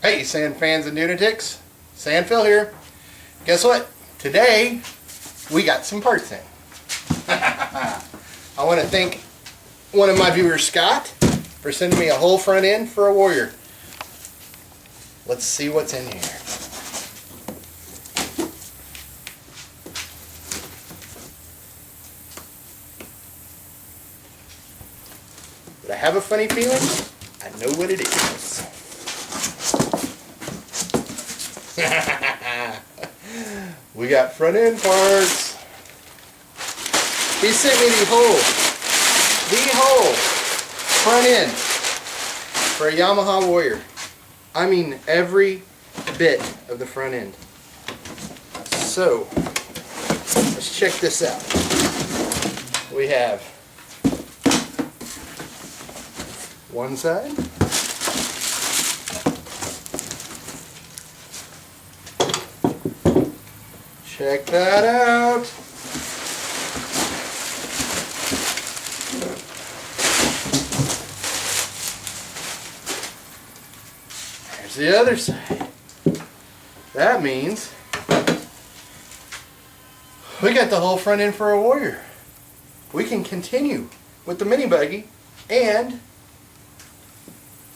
Hey, sand fans and lunatics, Sand Phil here. Guess what? Today we got some parts in. I want to thank one of my viewers, Scott, for sending me a whole front end for a Warrior. Let's see what's in here. But I have a funny feeling I know what it is. We got front end parts. He sent me the whole front end for a Yamaha Warrior. I mean every bit of the front end. So let's check this out. We have one side. Check that out. There's the other side. That means we got the whole front end for a Warrior. We can continue with the mini buggy, and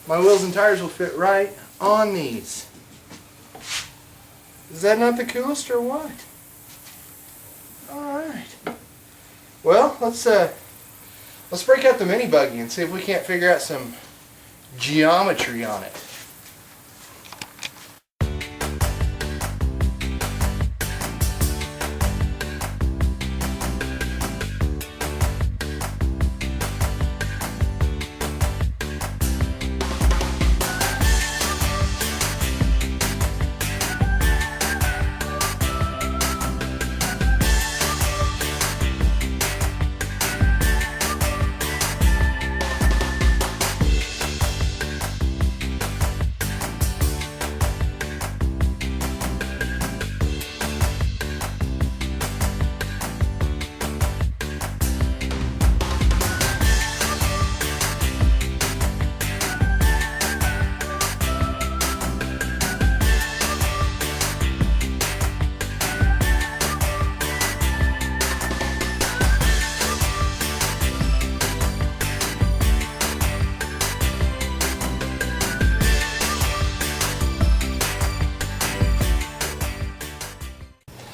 my wheels and tires will fit right on these. Is that not the coolest or what? Alright. Well, let's break out the mini buggy and see if we can't figure out some geometry on it.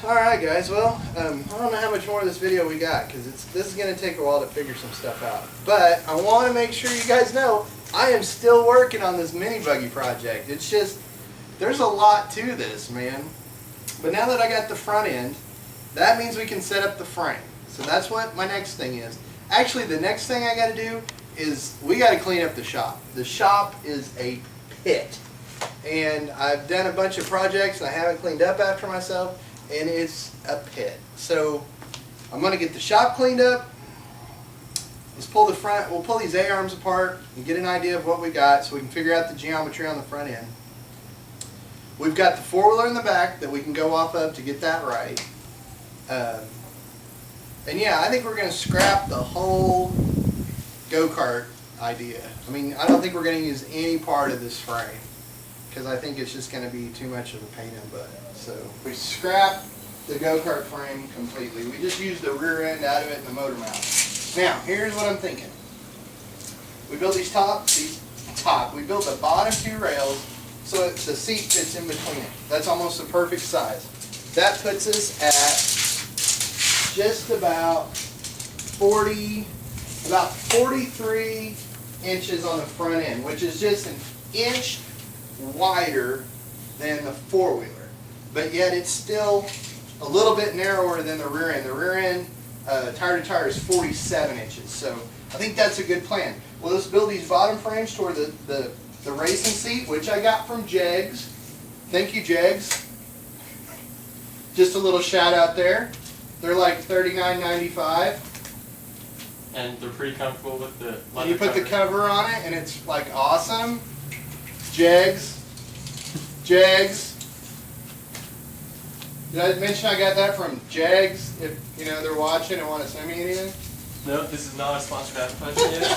Alright guys, well, I don't know how much more of this video we got, because this is going to take a while to figure some stuff out. But I want to make sure you guys know I am still working on this mini buggy project. It's just, there's a lot to this, man. But now that I got the front end, that means we can set up the frame. So that's what my next thing is. Actually, the next thing I got to do is we got to clean up the shop. The shop is a pit. And I've done a bunch of projects and I haven't cleaned up after myself. And it's a pit. So I'm going to get the shop cleaned up. Let's pull the front, we'll pull these A-arms apart and get an idea of what we got so we can figure out the geometry on the front end. We've got the four-wheeler in the back that we can go off of to get that right. And yeah, I think we're going to scrap the whole go-kart idea. I mean, I don't think we're going to use any part of this frame, because I think it's just going to be too much of a pain in the butt. So we scrapped the go-kart frame completely. We just used the rear end out of it and the motor mount. Now, here's what I'm thinking. We built we built the bottom two rails so the seat fits in between it. That's almost the perfect size. That puts us at just about 43 inches on the front end, which is just an inch wider than the four-wheeler. But yet it's still a little bit narrower than the rear end. The rear end, tire to tire, is 47 inches. So I think that's a good plan. Well, let's build these bottom frames toward the racing seat, which I got from Jegs. Thank you, Jegs. Just a little shout out there. They're like $39.95. And they're pretty comfortable with the leather and you put cover. the cover on it and it's like awesome. Jegs. Jegs. Did I mention I got that from Jags? If you know they're watching and want to send me anything. No, this is not a sponsored advertisement yet.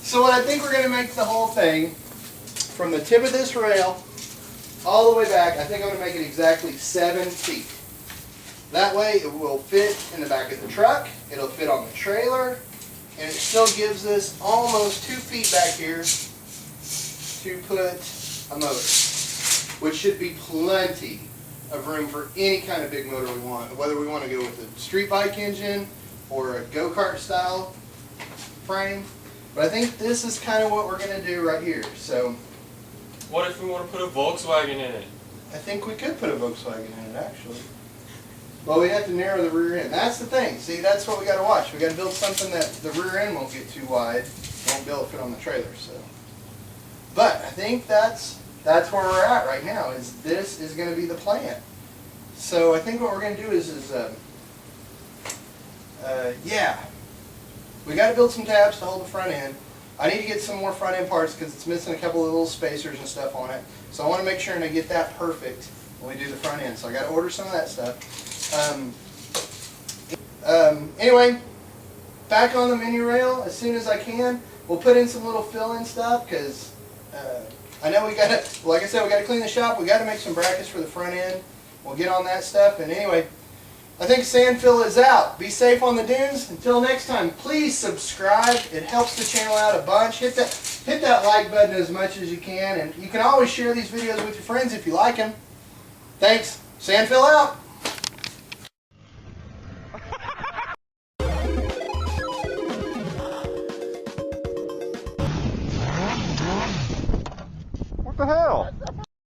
So what I think we're going to make the whole thing from the tip of this rail all the way back. I think I'm going to make it exactly 7 feet. That way it will fit in the back of the truck, it'll fit on the trailer, and it still gives us almost 2 feet back here to put a motor, which should be plenty of room for any kind of big motor we want, whether we want to go with a street bike engine or a go-kart style frame. But I think this is kind of what we're going to do right here. So What if we want to put a Volkswagen in it? I think we could put a Volkswagen in it, actually. Well, we have to narrow the rear end. That's the thing. See, that's what we got to watch. We got to build something that the rear end won't get too wide, won't be able to fit on the trailer. So, but I think that's where we're at right now. Is this is going to be the plan? So I think what we're going to do is yeah, we got to build some tabs to hold the front end. I need to get some more front end parts because it's missing a couple of little spacers and stuff on it. So I want to make sure and I get that perfect when we do the front end. So I got to order some of that stuff. Anyway, back on the mini rail as soon as I can. We'll put in some little fill-in stuff because I know we got to, like I said, we got to clean the shop. We got to make some brackets for the front end. We'll get on that stuff. And anyway, I think sand fill is out. Be safe on the dunes. Until next time, please subscribe. It helps the channel out a bunch. Hit that like button as much as you can, and you can always share these videos with your friends if you like them. Thanks. Sand fill out.